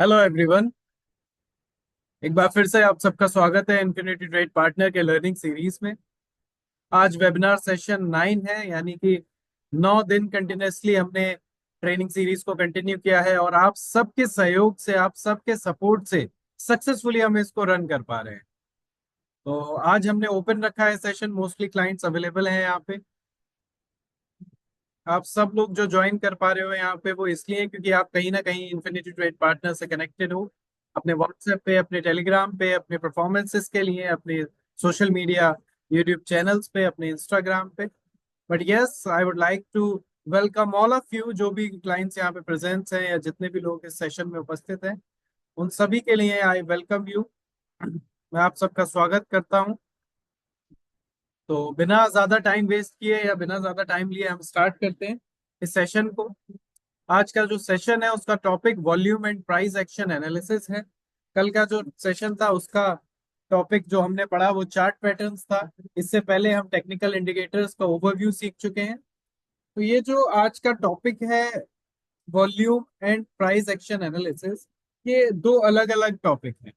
Hello everyone. एक बार फिर से आप सबका स्वागत है इन्फिनिटी ट्रेड पार्टनर के लर्निंग सीरीज में। आज वेबिनार सेशन 9 है, यानी कि 9 दिन कंटिन्यूसली हमने ट्रेनिंग सीरीज को कंटिन्यू किया है और आप सबके सहयोग से, आप सबके सपोर्ट से सक्सेसफुली हम इसको रन कर पा रहे हैं। तो आज हमने ओपन रखा है सेशन, मोस्टली क्लाइंट्स अवेलेबल हैं यहाँ पे। आप सब लोग जो ज्वाइन कर पा रहे हो यहाँ पे वो इसलिए क्योंकि आप कहीं ना कहीं इन्फिनिटी ट्रेड पार्टनर से कनेक्टेड हो, अपने व्हाट्सएप पे, अपने टेलीग्राम पे, अपने परफॉर्मेंसेस के लिए, अपने सोशल मीडिया यूट्यूब चैनल्स पे, अपने इंस्टाग्राम पे। But yes, I would like to welcome all of you, जो भी क्लाइंट्स यहाँ पे प्रेजेंट्स हैं या जितने भी लोग इस सेशन में उपस्थित हैं, उन सभी के लिए आई वेलकम यू। मैं आप सबका स्वागत करता हूँ। तो बिना ज्यादा टाइम वेस्ट किए या बिना ज्यादा टाइम लिए हम स्टार्ट करते हैं इस सेशन को। आज का जो सेशन है उसका topic volume and price action analysis है। कल का जो सेशन था उसका टॉपिक जो हमने पढ़ा वो चार्ट पैटर्न्स था। इससे पहले हम टेक्निकल इंडिकेटर्स का ओवरव्यू सीख चुके हैं। तो ये जो आज का टॉपिक है, volume and price action analysis, ये दो अलग अलग टॉपिक हैं।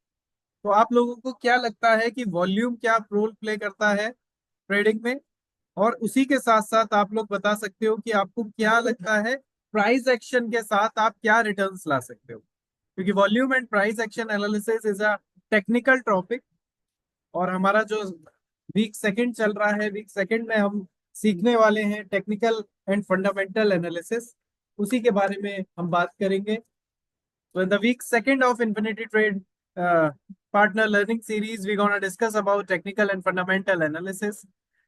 तो आप लोगों को क्या लगता है कि वॉल्यूम क्या रोल प्ले करता है ट्रेडिंग में, और उसी के साथ साथ आप लोग बता सकते हो कि आपको क्या लगता है प्राइस एक्शन के साथ आप क्या रिटर्न्स ला सकते हो, क्योंकि volume and price action analysis is a technical topic. और हमारा जो वीक सेकंड चल रहा है, वीक सेकंड में हम सीखने वाले हैं टेक्निकल एंड फंडामेंटल एनालिसिस, उसी के बारे में हम बात करेंगे। So in the week second of Infinity Trade partner learning series, we're gonna discuss about technical and fundamental analysis.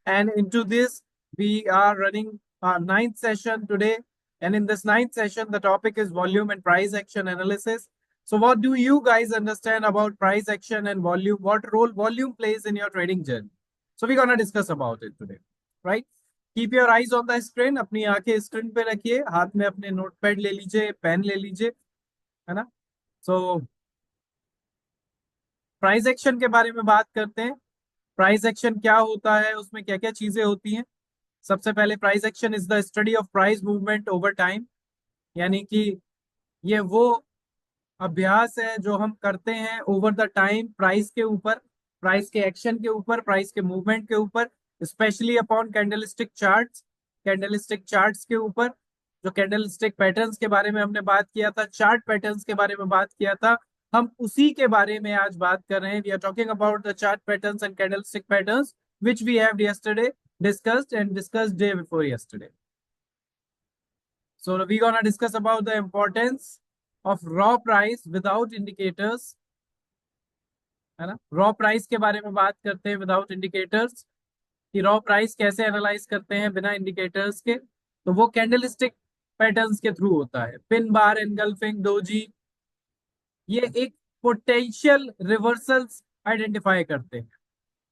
And into this, we are running our ninth session today. And in this ninth session, the topic is volume and price action analysis. So what do you guys understand about price action and volume? What role volume plays in your trading journey? So we're gonna discuss about it today, right? Keep your eyes on the screen. अपनी आंखें screen पे रखिए, हाथ में अपने notepad ले लीजिए, pen ले लीजिए, है ना। सो प्राइस एक्शन के बारे में बात करते हैं। प्राइस एक्शन क्या होता है, उसमें क्या क्या चीजें होती हैं। सबसे पहले, price action is the study of price movement over time, यानी कि ये वो अभ्यास है जो हम करते हैं ओवर द टाइम प्राइस के ऊपर, प्राइस के एक्शन के ऊपर, प्राइस के मूवमेंट के ऊपर, specially upon candlestick charts, candlestick charts के ऊपर। जो कैंडलस्टिक पैटर्न्स के बारे में हमने बात किया था, चार्ट पैटर्न्स के बारे में बात किया था, हम उसी के बारे में आज बात कर रहे हैं। We are talking about the chart patterns and candlestick patterns which we have yesterday discussed and discussed day before yesterday. So we're gonna discuss about the importance of raw price without indicators, है ना। Raw price के बारे में बात करते हैं without indicators, कि raw price कैसे एनालाइज करते हैं बिना इंडिकेटर्स के। तो वो कैंडलस्टिक पैटर्न्स के थ्रू होता है, पिन बार, एनगल्फिंग, डोजी। ये एक पोटेंशियल रिवर्सल्स आइडेंटिफाई करते हैं,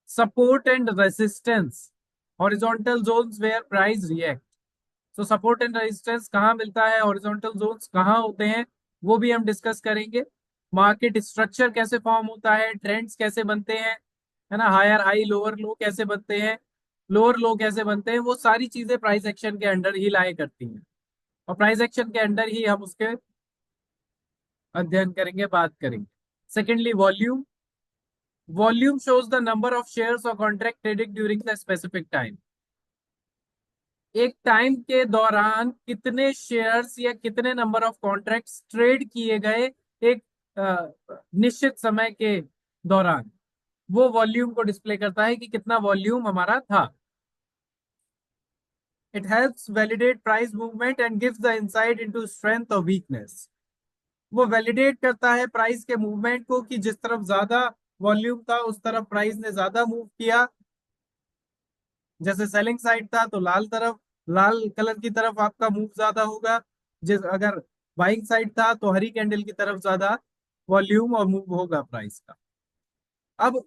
support and resistance, horizontal zones where price react. तो सपोर्ट एंड रेजिस्टेंस कहाँ मिलता है, हॉरिजॉन्टल जोन्स कहाँ होते हैं, वो भी हम डिस्कस करेंगे। मार्केट स्ट्रक्चर कैसे फॉर्म होता है, ट्रेंड्स कैसे बनते हैं, है ना, हायर हाई लोअर लो कैसे बनते हैं, लोअर लो कैसे बनते हैं, वो सारी चीजें प्राइस एक्शन के अंडर ही लाए करती हैं। और प्राइस एक्शन के अंडर ही हम उसके अध्ययन करेंगे, बात करेंगे। Secondly, volume. Volume shows the number of shares or contract traded during the specific time। एक टाइम के दौरान कितने शेयर्स या कितने नंबर ऑफ कॉन्ट्रैक्ट्स ट्रेड किए गए एक निश्चित समय के दौरान, वो वॉल्यूम को डिस्प्ले करता है कि कितना वॉल्यूम हमारा था। It helps validate price movement and gives the insight into strength और वीकनेस। वो वैलिडेट करता है प्राइस के मूवमेंट को कि जिस तरफ ज्यादा वॉल्यूम था उस तरफ प्राइस ने ज्यादा मूव किया। जैसे सेलिंग साइड था तो लाल तरफ, लाल कलर की तरफ आपका मूव ज्यादा होगा। जिस अगर बाइंग साइड था तो हरी कैंडल की तरफ ज्यादा वॉल्यूम और मूव होगा प्राइस का। अब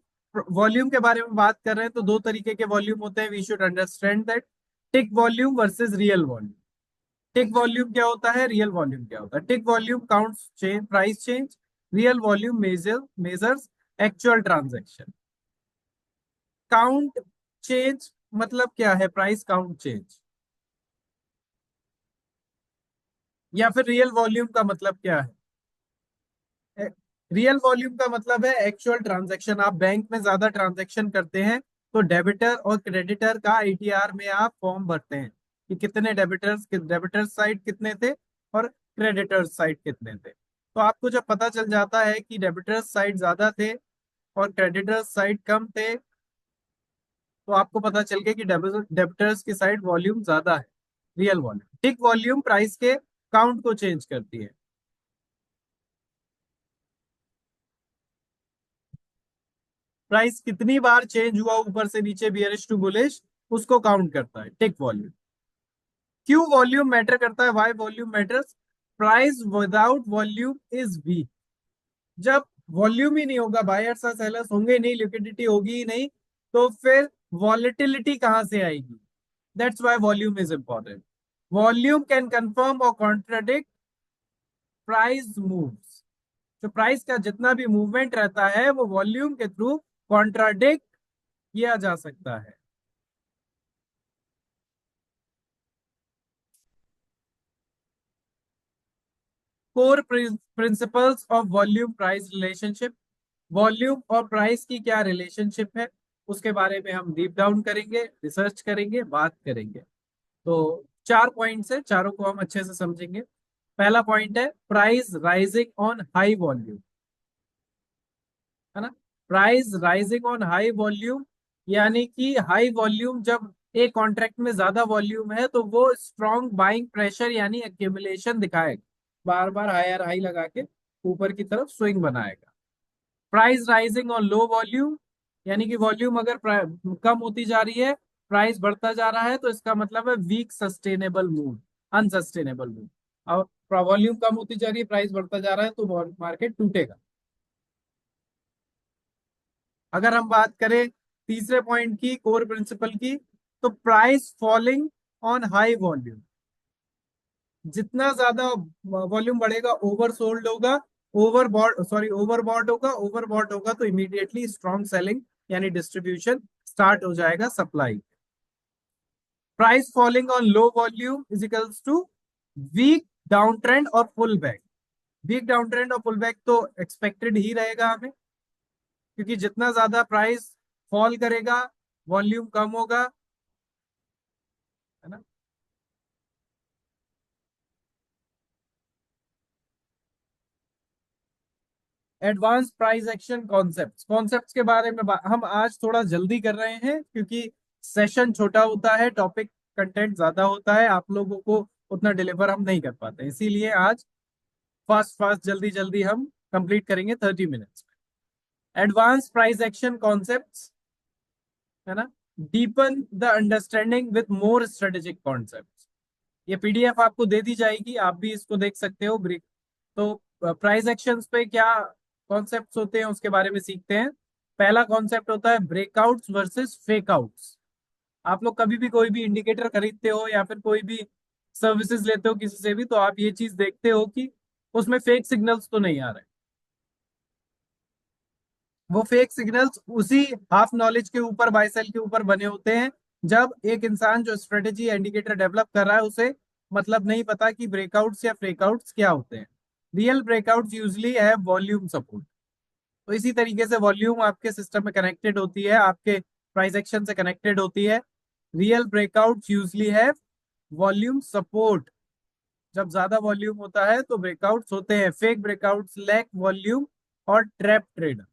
वॉल्यूम के बारे में बात कर रहे हैं तो दो तरीके के वॉल्यूम होते हैं, we should understand that. Tick volume versus real volume. Tick volume क्या होता है, रियल वॉल्यूम क्या होता है। Tick volume counts change, price change. Real volume measures actual transaction. Count change मतलब क्या है, प्राइस काउंट चेंज। या फिर रियल वॉल्यूम का मतलब क्या है, रियल वॉल्यूम का मतलब है एक्चुअल ट्रांजैक्शन। आप बैंक में ज्यादा ट्रांजैक्शन करते हैं तो डेबिटर और क्रेडिटर का आईटीआर में आप फॉर्म भरते हैं कि कितने डेबिटर्स साइड कितने थे और क्रेडिटर्स साइड कितने थे। तो आपको जब पता चल जाता है कि डेबिटर्स साइड ज्यादा थे और क्रेडिटर्स साइड कम थे, तो आपको पता चल गया कि डेबिटर्स की साइड वॉल्यूम ज्यादा है। Real volume, tick volume price के काउंट को चेंज करती है। प्राइस कितनी बार चेंज हुआ ऊपर से नीचे, बियरिश टू बुलिश, उसको काउंट करता है टिक वॉल्यूम। क्यों वॉल्यूम मैटर करता है, why volume matters? Price without volume is weak. जब वॉल्यूम ही नहीं होगा, बायर्स और सेलर्स होंगे नहीं, लिक्विडिटी होगी ही नहीं, तो फिर वॉलेटिलिटी कहां से आएगी? That's why volume is important. Volume can confirm और कॉन्ट्राडिक्ट प्राइस मूव्स। जो प्राइस का जितना भी मूवमेंट रहता है वो वॉल्यूम के थ्रू कॉन्ट्राडिक्ट किया जा सकता है। Core principles of volume price relationship. Volume और प्राइस की क्या रिलेशनशिप है, उसके बारे में हम डीप डाउन करेंगे, रिसर्च करेंगे, बात करेंगे। तो 4 पॉइंट्स है, चारों को हम अच्छे से समझेंगे। पहला पॉइंट है price rising on high volume, है ना। Price rising on high volume यानी कि हाई वॉल्यूम, जब एक कॉन्ट्रैक्ट में ज्यादा वॉल्यूम है तो वो स्ट्रॉन्ग बाइंग प्रेशर यानी एक्यूमुलेशन दिखाएगा, बार बार हायर हाई लगा के ऊपर की तरफ स्विंग बनाएगा। Price rising on low volume यानी कि वॉल्यूम अगर कम होती जा रही है, प्राइस बढ़ता जा रहा है, तो इसका मतलब है weak sustainable move, unsustainable move. और वॉल्यूम कम होती जा रही है, प्राइस बढ़ता जा रहा है, तो मार्केट टूटेगा। अगर हम बात करें तीसरे पॉइंट की, कोर प्रिंसिपल की, तो price falling on high volume. जितना ज्यादा वॉल्यूम बढ़ेगा, ओवरसोल्ड होगा, ओवरबॉट होगा तो इमीडिएटली स्ट्रॉन्ग सेलिंग यानी डिस्ट्रीब्यूशन स्टार्ट हो जाएगा supply. Price falling on low volume is equals to weak down trend और pull back. Weak down trend और पुल बैक तो एक्सपेक्टेड ही रहेगा हमें, क्योंकि जितना ज्यादा प्राइस फॉल करेगा वॉल्यूम कम होगा, है ना। Advance price action concepts, concepts के बारे में हम आज थोड़ा जल्दी कर रहे हैं क्योंकि सेशन छोटा होता है, टॉपिक कंटेंट ज्यादा होता है, आप लोगों को उतना डिलीवर हम नहीं कर पाते, इसीलिए आज फास्ट फास्ट जल्दी जल्दी हम कंप्लीट करेंगे 30 मिनट्स में। एडवांस प्राइस एक्शन कॉन्सेप्ट्स, है ना। Deepen the understanding with more strategic concepts. ये पीडीएफ आपको दे दी जाएगी, आप भी इसको देख सकते हो। ब्रेक तो प्राइस एक्शंस पे क्या कॉन्सेप्ट्स होते हैं उसके बारे में सीखते हैं। पहला कॉन्सेप्ट होता है ब्रेकआउट्स वर्सेस फेकआउट्स। आप लोग कभी भी कोई भी इंडिकेटर खरीदते हो या फिर कोई भी सर्विसेज लेते हो किसी से भी, तो आप ये चीज देखते हो कि उसमें फेक सिग्नल्स तो नहीं आ रहे। वो फेक सिग्नल्स उसी हाफ नॉलेज के ऊपर, बाय सेल के ऊपर बने होते हैं। जब एक इंसान जो स्ट्रेटेजी इंडिकेटर डेवलप कर रहा है उसे मतलब नहीं पता कि ब्रेकआउट्स या फ्रेकआउट्स क्या होते हैं। रियल ब्रेकआउट्स यूजली है वॉल्यूम सपोर्ट। तो इसी तरीके से वॉल्यूम आपके सिस्टम में कनेक्टेड होती है, आपके प्राइस एक्शन से कनेक्टेड होती है। रियल ब्रेकआउट्स यूजली है वॉल्यूम सपोर्ट। जब ज्यादा वॉल्यूम होता है तो ब्रेकआउट्स होते हैं। फेक ब्रेकआउट्स लैक वॉल्यूम और ट्रैप ट्रेड,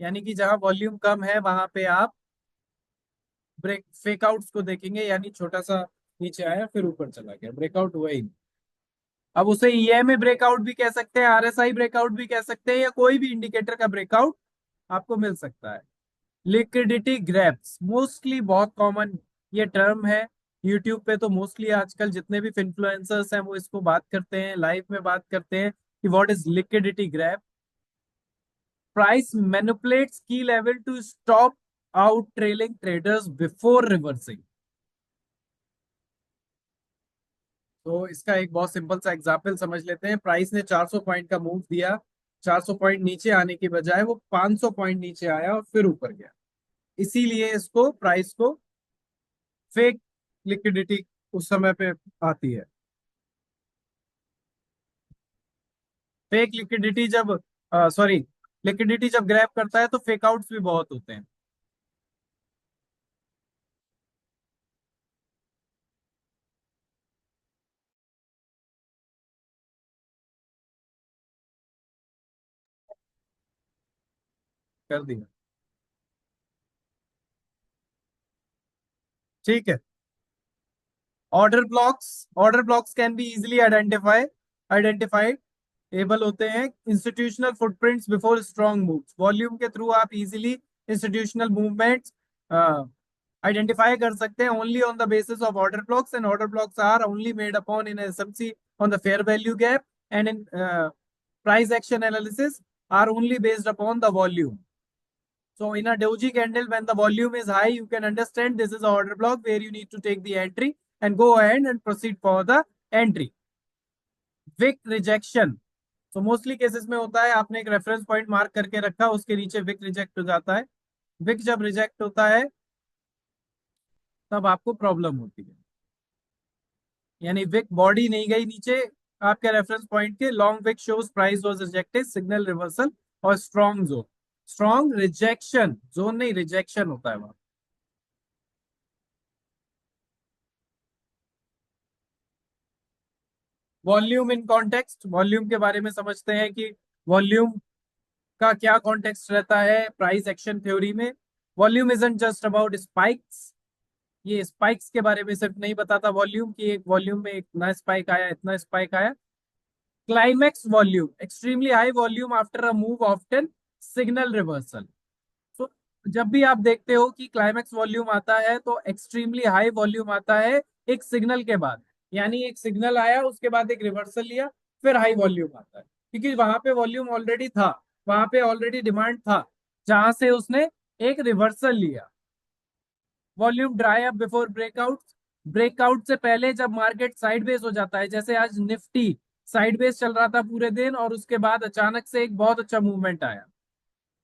यानी कि जहां वॉल्यूम कम है वहां पे आप ब्रेक फेकआउट्स को देखेंगे, यानी छोटा सा नीचे आया फिर ऊपर चला गया, ब्रेकआउट हुआ ही नहीं। अब उसे ईएमए ब्रेकआउट भी कह सकते हैं, आरएसआई ब्रेकआउट भी कह सकते हैं, या कोई भी इंडिकेटर का ब्रेकआउट आपको मिल सकता है। लिक्विडिटी ग्रैप्स मोस्टली बहुत कॉमन ये टर्म है। यूट्यूब पे तो मोस्टली आजकल जितने भी इन्फ्लुएंसर्स हैं वो इसको बात करते हैं, लाइव में बात करते हैं कि what is liquidity grab. Price manipulates key level to stop out trailing traders before reversing. तो इसका एक बहुत सिंपल सा एग्जांपल समझ लेते हैं। प्राइस ने 400 पॉइंट का मूव दिया, 400 पॉइंट नीचे आने की बजाय वो 500 पॉइंट नीचे आया और फिर ऊपर गया, इसीलिए इसको प्राइस को फेक लिक्विडिटी उस समय पे आती है। फेक लिक्विडिटी जब सॉरी, लिक्विडिटी जब ग्रैब करता है तो फेक आउट्स भी बहुत होते हैं। कर दिया। ठीक है। Order blocks can be easily identified able होते हैं। Institutional footprints before strong moves, volume के थ्रू आप इजीली इंस्टीट्यूशनल मूवमेंट्स आइडेंटिफाई कर सकते हैं only on the basis of order blocks, and order blocks are only made upon in SMC on the fair value gap, and in price action analysis are only based upon the volume. So in a doji candle, when the volume is high, you can understand this is an order block where you need to take the entry and go ahead and proceed for the entry. Wick rejection, तो mostly cases में होता है आपने एक reference point mark करके रखा, उसके नीचे विक रिजेक्ट हो जाता है। विक जब रिजेक्ट होता है तब आपको प्रॉब्लम होती है, यानी विक बॉडी नहीं गई नीचे आपके रेफरेंस पॉइंट के। Long wick shows price was rejected, signal reversal. और strong zone, strong rejection zone नहीं, रिजेक्शन होता है वहां। वॉल्यूम इन कॉन्टेक्स्ट, वॉल्यूम के बारे में समझते हैं कि वॉल्यूम का क्या कॉन्टेक्स्ट रहता है प्राइस एक्शन थ्योरी में। Volume isn't just about spikes, ये स्पाइक्स के बारे में सिर्फ नहीं बताता वॉल्यूम की, एक वॉल्यूम में इतना स्पाइक आया, इतना स्पाइक आया। Climax volume, extremely high volume after a move, often signal reversal. तो जब भी आप देखते हो कि क्लाइमैक्स वॉल्यूम आता है तो एक्सट्रीमली हाई वॉल्यूम आता है एक सिग्नल के बाद, यानी एक सिग्नल आया उसके बाद एक रिवर्सल लिया, फिर हाई वॉल्यूम आता है, क्योंकि वहां पे वॉल्यूम ऑलरेडी था, वहां पे ऑलरेडी डिमांड था, जहां से उसने एक रिवर्सल लिया। Volume dry up before breakout, breakout से पहले जब मार्केट साइडवेज हो जाता है, जैसे आज निफ्टी साइडवेज चल रहा था पूरे दिन और उसके बाद अचानक से एक बहुत अच्छा मूवमेंट आया,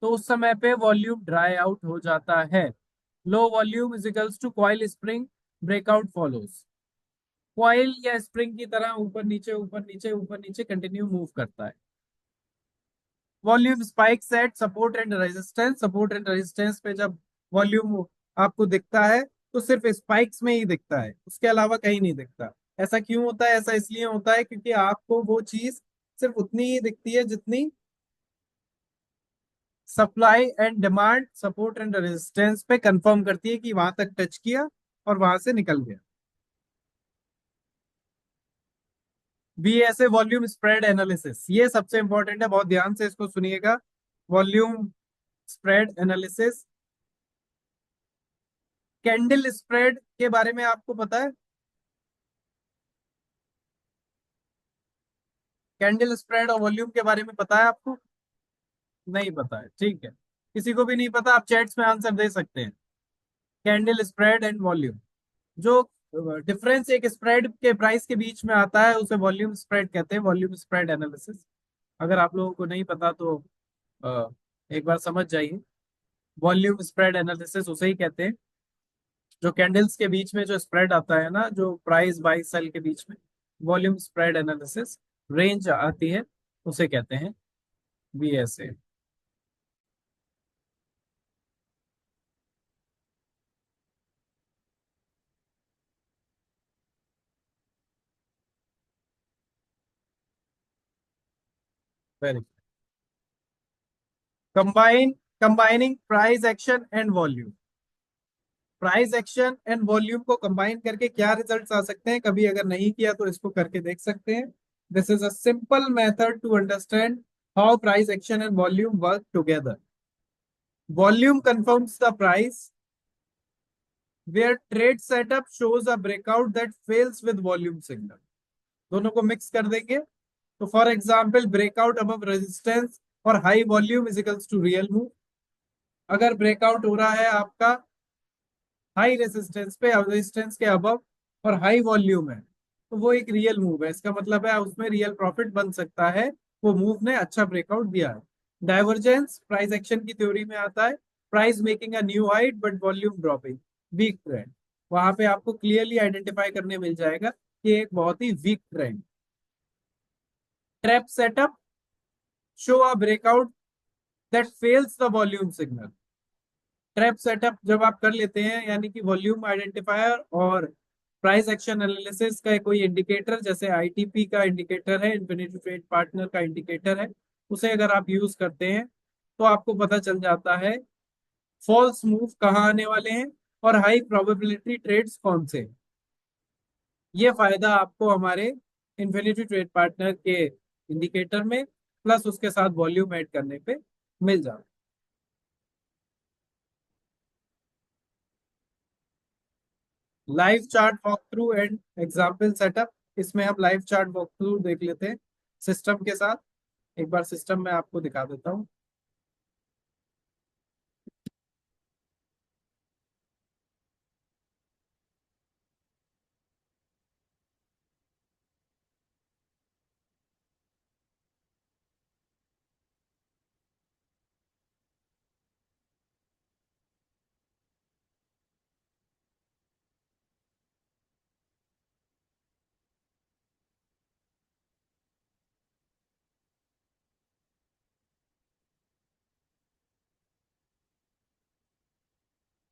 तो उस समय पे वॉल्यूम ड्राई आउट हो जाता है। Low volume is equals to coil spring, breakout follows. Coil या स्प्रिंग की तरह ऊपर नीचे ऊपर नीचे ऊपर नीचे कंटिन्यू मूव करता है। Volume spikes eight support and resistance, support and resistance पे जब वॉल्यूम आपको दिखता है तो सिर्फ स्पाइक्स में ही दिखता है, उसके अलावा कहीं नहीं दिखता। ऐसा क्यों होता है? ऐसा इसलिए होता है क्योंकि आपको वो चीज सिर्फ उतनी ही दिखती है जितनी supply and demand support and resistance पे कंफर्म करती है कि वहां तक टच किया और वहां से निकल गया। बीएसए वॉल्यूम स्प्रेड एनालिसिस, ये सबसे इंपॉर्टेंट है, बहुत ध्यान से इसको सुनिएगा। Volume spread analysis, candle spread के बारे में आपको पता है? कैंडल स्प्रेड और वॉल्यूम के बारे में पता है आपको? नहीं पता है, ठीक है। किसी को भी नहीं पता, आप चैट्स में आंसर दे सकते हैं। कैंडल स्प्रेड एंड वॉल्यूम, जो डिफरेंस एक स्प्रेड के प्राइस के बीच में आता है उसे वॉल्यूम स्प्रेड कहते हैं, वॉल्यूम स्प्रेड एनालिसिस। अगर आप लोगों को नहीं पता तो अ, एक बार समझ जाइए। वॉल्यूम स्प्रेड एनालिसिस उसे ही कहते हैं जो कैंडल्स के बीच में जो स्प्रेड आता है ना, जो प्राइस बाई सेल के बीच में, वॉल्यूम स्प्रेड एनालिसिस रेंज आती है, उसे कहते हैं BSA. Very combine combining price action and volume, price action and volume को कंबाइन करके क्या रिजल्ट्स आ सकते हैं, कभी अगर नहीं किया तो इसको करके देख सकते हैं। This is a simple method to understand how price action and volume work together. Volume confirms the price where trade setup shows a breakout that fails with volume signal. दोनों को मिक्स कर देंगे तो for example breakout above resistance और high volume is equals to real move. अगर breakout हो रहा है आपका हाई रेजिस्टेंस पे, रेजिस्टेंस के अबव और हाई वॉल्यूम है, तो वो एक रियल मूव है, इसका मतलब है उसमें रियल प्रॉफिट बन सकता है, वो मूव ने अच्छा ब्रेकआउट दिया है। डाइवर्जेंस प्राइस एक्शन की थ्योरी में आता है, price making a new height but volume dropping, weak trend. वहां पे आपको क्लियरली आइडेंटिफाई करने मिल जाएगा कि एक बहुत ही weak trend. Trap setup show a breakout that fails the volume signal. Trap setup जब आप कर लेते हैं, यानी कि वॉल्यूम आइडेंटिफायर और प्राइस एक्शन एनालिसिस का कोई इंडिकेटर, जैसे आईटीपी का इंडिकेटर है, इन्फिनिटी ट्रेड पार्टनर का इंडिकेटर है, उसे अगर आप यूज करते हैं तो आपको पता चल जाता है फॉल्स मूव कहाँ आने वाले हैं और हाई प्रोबेबिलिटी ट्रेड्स कौन से हैं। ये फायदा आपको हमारे इन्फिनिटी ट्रेड पार्टनर के इंडिकेटर में प्लस उसके साथ वॉल्यूम ऐड करने पे मिल जाता है। Live chart walk through and example setup. इसमें हम लाइव चार्ट वॉक थ्रू देख लेते हैं सिस्टम के साथ। एक बार सिस्टम में आपको दिखा देता हूँ।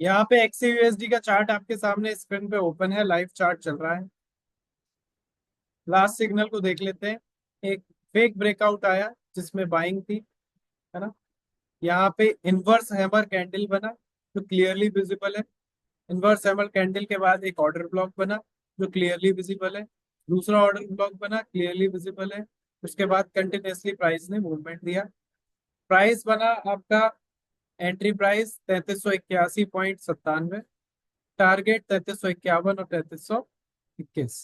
यहाँ पे XAUSD का चार्ट आपके सामने स्क्रीन पे ओपन है, लाइव चार्ट चल रहा है। लास्ट सिग्नल को देख लेते हैं। एक फेक ब्रेकआउट आया जिसमें बाइंग थी, है ना। यहाँ पे इनवर्स हैमर कैंडल बना जो क्लियरली विजिबल है। इनवर्स हैमर कैंडल के बाद एक ऑर्डर ब्लॉक बना जो क्लियरली विजिबल है। दूसरा ऑर्डर ब्लॉक बना, क्लियरली विजिबल है। उसके बाद कंटिन्यूसली प्राइस ने मूवमेंट दिया। प्राइस बना आपका एंट्री प्राइस 3381.97, टारगेट 3351 और 3321।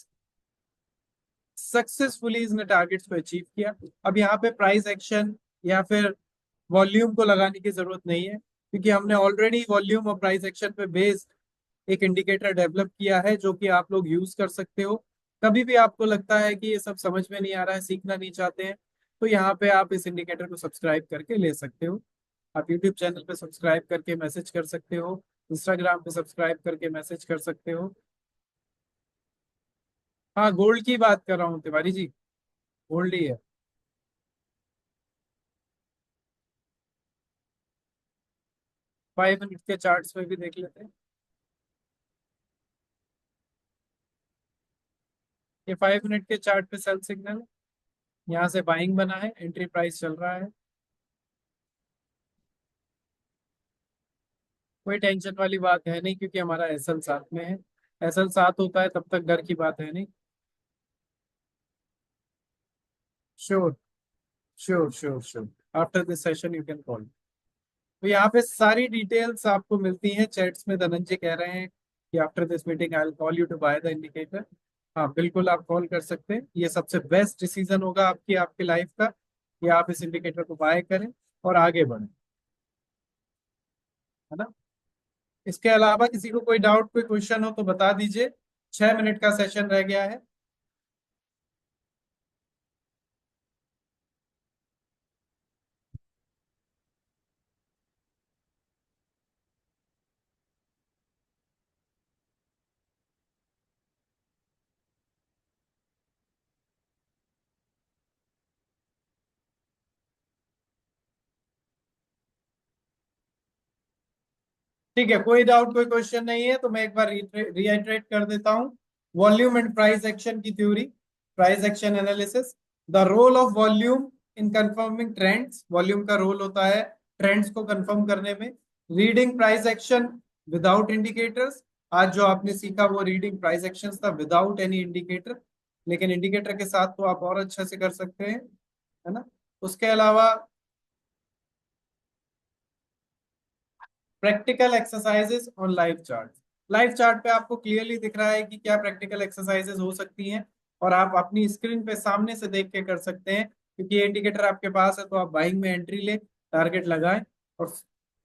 सक्सेसफुली इसने टारगेट्स को अचीव किया। अब यहाँ पे प्राइस एक्शन या फिर वॉल्यूम को लगाने की जरूरत नहीं है, क्योंकि हमने ऑलरेडी वॉल्यूम और प्राइस एक्शन पे बेस्ड एक इंडिकेटर डेवलप किया है जो कि आप लोग यूज कर सकते हो। कभी भी आपको लगता है कि ये सब समझ में नहीं आ रहा है, सीखना नहीं चाहते हैं, तो यहाँ पे आप इस इंडिकेटर को सब्सक्राइब करके ले सकते हो। आप यूट्यूब चैनल पे सब्सक्राइब करके मैसेज कर सकते हो, इंस्टाग्राम पे सब्सक्राइब करके मैसेज कर सकते हो। हाँ, गोल्ड की बात कर रहा हूँ तिवारी जी, गोल्ड ही है। 5 मिनट के चार्ट्स में भी देख लेते हैं। ये 5 मिनट के चार्ट पे सेल सिग्नल है। यहाँ से बाइंग बना है, एंट्री प्राइस चल रहा है। कोई टेंशन वाली बात है नहीं, क्योंकि हमारा एसएल साथ में है। एसएल साथ होता है तब तक डर की बात है नहीं। Sure, sure, sure, sure. After this session you can call. तो यहाँ पे सारी डिटेल्स आपको मिलती हैं चैट्स में। धनंजय कह रहे हैं कि after this meeting I will call you to buy the indicator. हाँ, बिल्कुल आप कॉल कर सकते हैं। ये सबसे बेस्ट डिसीजन होगा आपकी आपकी लाइफ का कि आप इस इंडिकेटर को बाय करें और आगे बढ़ें, है ना। इसके अलावा किसी को कोई डाउट, कोई क्वेश्चन हो तो बता दीजिए। 6 मिनट का सेशन रह गया है। ठीक है, कोई डाउट, कोई क्वेश्चन नहीं है तो मैं एक बार रीआइट्रेट कर देता हूँ। वॉल्यूम एंड प्राइस एक्शन की theory, price action analysis. The role of volume in confirming trends. Volume का रोल होता है ट्रेंड्स को कंफर्म करने में। Reading price action without indicators. आज जो आपने सीखा वो रीडिंग प्राइस एक्शन था विदाउट एनी इंडिकेटर, लेकिन इंडिकेटर के साथ तो आप और अच्छे से कर सकते हैं, है ना। उसके अलावा practical exercises on live chart. Live chart पे आपको क्लियरली दिख रहा है कि क्या प्रैक्टिकल एक्सरसाइजेस हो सकती हैं, और आप अपनी स्क्रीन पे सामने से देख के कर सकते हैं, क्योंकि ये इंडिकेटर आपके पास है तो आप बाइंग में एंट्री ले, टारगेट लगाएं और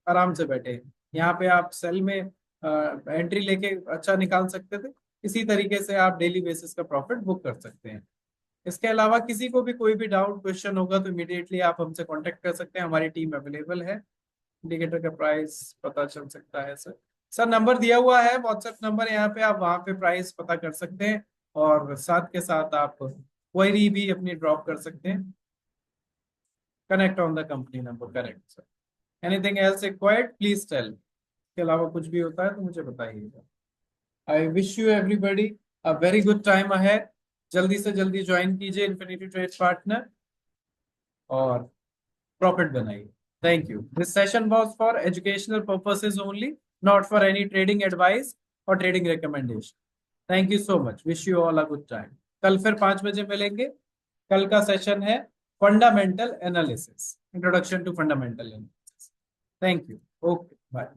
आराम से बैठे। यहाँ पे आप सेल में एंट्री लेके अच्छा निकाल सकते थे। इसी तरीके से आप डेली बेसिस का प्रॉफिट बुक कर सकते हैं। इसके अलावा किसी को भी कोई भी डाउट क्वेश्चन होगा तो इमीडिएटली आप हमसे कांटेक्ट कर सकते हैं, हमारी टीम अवेलेबल है। इंडिकेटर का प्राइस पता चल सकता है सर। सर नंबर दिया हुआ है, व्हाट्सएप नंबर, यहाँ पे आप वहाँ पे प्राइस पता कर सकते हैं और साथ के साथ आप क्वेरी भी अपनी ड्रॉप कर सकते हैं। Connect on the company number. Correct, sir. Anything else required? Please tell. इसके अलावा कुछ भी होता है तो मुझे बताइएगा. I wish you everybody a very good time ahead. जल्दी से जल्दी ज्वाइन कीजिए इन्फिनिटी ट्रेड पार्टनर और प्रॉफिट बनाइए. Thank you. This session was for educational purposes only, not for any trading advice or trading recommendation. Thank you so much. Wish you all a good time. कल फिर 5 बजे मिलेंगे. कल का session है fundamental analysis, introduction to fundamental analysis. Thank you. Okay, bye.